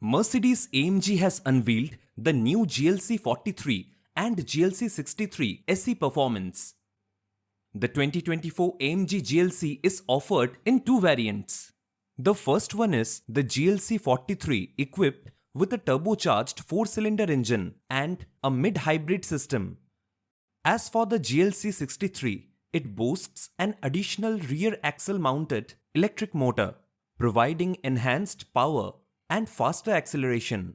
Mercedes-AMG has unveiled the new GLC 43 and GLC 63 SE Performance. The 2024 AMG GLC is offered in two variants. The first one is the GLC 43 equipped with a turbocharged 4-cylinder engine and a mid-hybrid system. As for the GLC 63, it boasts an additional rear axle mounted electric motor, providing enhanced power and faster acceleration.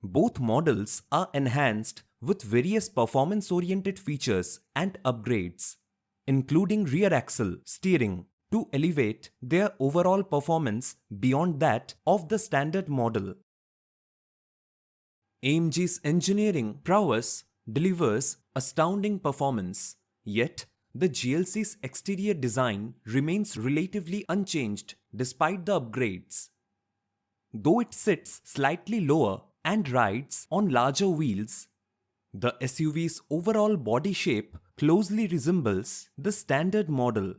Both models are enhanced with various performance-oriented features and upgrades, including rear axle steering, to elevate their overall performance beyond that of the standard model. AMG's engineering prowess delivers astounding performance, yet the GLC's exterior design remains relatively unchanged despite the upgrades. Though it sits slightly lower and rides on larger wheels, the SUV's overall body shape closely resembles the standard model.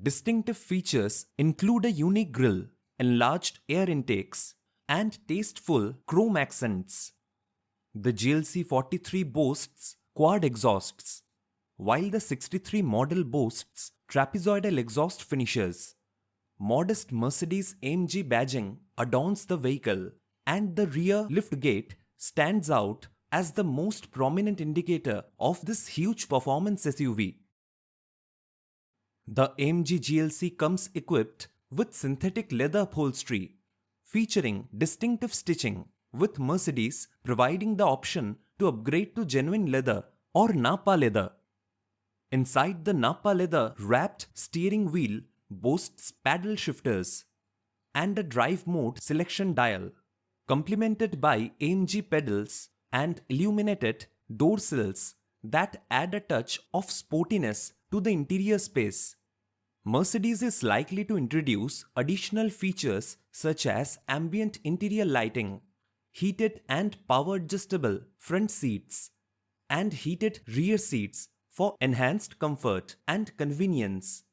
Distinctive features include a unique grille, enlarged air intakes, and tasteful chrome accents. The GLC 43 boasts quad exhausts, while the 63 model boasts trapezoidal exhaust finishes. Modest Mercedes-AMG badging adorns the vehicle, and the rear liftgate stands out as the most prominent indicator of this huge performance SUV. The AMG GLC comes equipped with synthetic leather upholstery, featuring distinctive stitching, with Mercedes providing the option to upgrade to genuine leather or Napa leather. Inside the Napa leather wrapped steering wheel boasts paddle shifters and a drive mode selection dial, complemented by AMG pedals and illuminated door sills that add a touch of sportiness to the interior space. Mercedes is likely to introduce additional features such as ambient interior lighting, heated and power-adjustable front seats, and heated rear seats for enhanced comfort and convenience.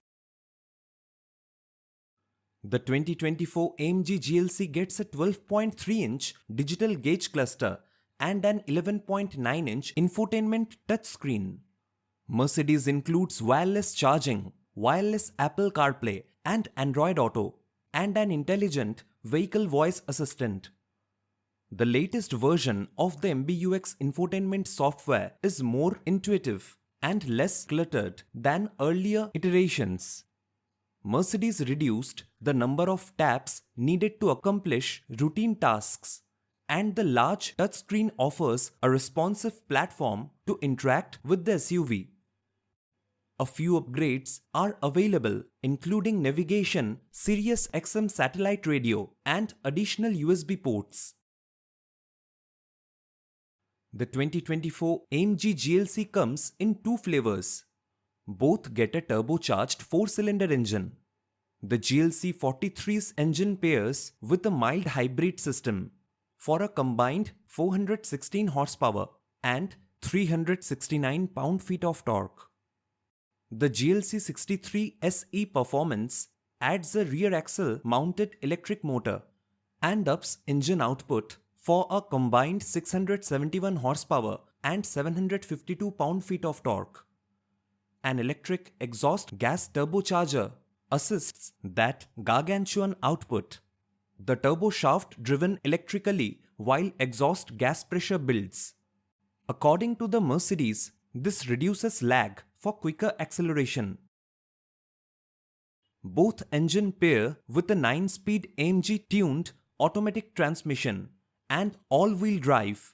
The 2024 AMG GLC gets a 12.3-inch digital gauge cluster and an 11.9-inch infotainment touchscreen. Mercedes includes wireless charging, wireless Apple CarPlay and Android Auto, and an intelligent vehicle voice assistant. The latest version of the MBUX infotainment software is more intuitive and less cluttered than earlier iterations. Mercedes reduced the number of taps needed to accomplish routine tasks, and the large touchscreen offers a responsive platform to interact with the SUV. A few upgrades are available, including navigation, Sirius XM satellite radio, and additional USB ports. The 2024 AMG GLC comes in two flavors. Both get a turbocharged 4-cylinder engine. The GLC 43's engine pairs with a mild hybrid system for a combined 416 horsepower and 369 pound-feet of torque. The GLC 63 SE Performance adds a rear axle mounted electric motor and ups engine output for a combined 671 horsepower and 752 pound-feet of torque. An electric exhaust gas turbocharger assists that gargantuan output. The turbo shaft driven electrically while exhaust gas pressure builds. According to the Mercedes, this reduces lag for quicker acceleration. Both engine pair with a 9-speed AMG tuned automatic transmission and all-wheel drive.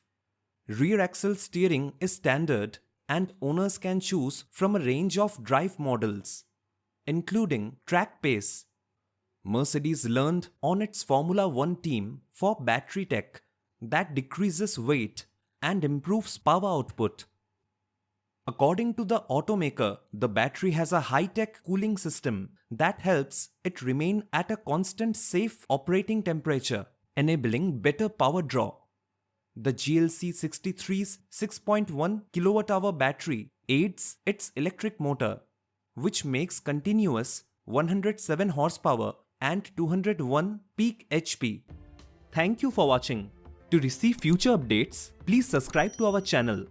Rear axle steering is standard, and owners can choose from a range of drive models, including track pace. Mercedes learned on its Formula One team for battery tech that decreases weight and improves power output. According to the automaker, the battery has a high-tech cooling system that helps it remain at a constant safe operating temperature, enabling better power draw. The GLC 63's 6.1 kWh battery aids its electric motor, which makes continuous 107 horsepower and 201 peak HP. Thank you for watching. To receive future updates, please subscribe to our channel.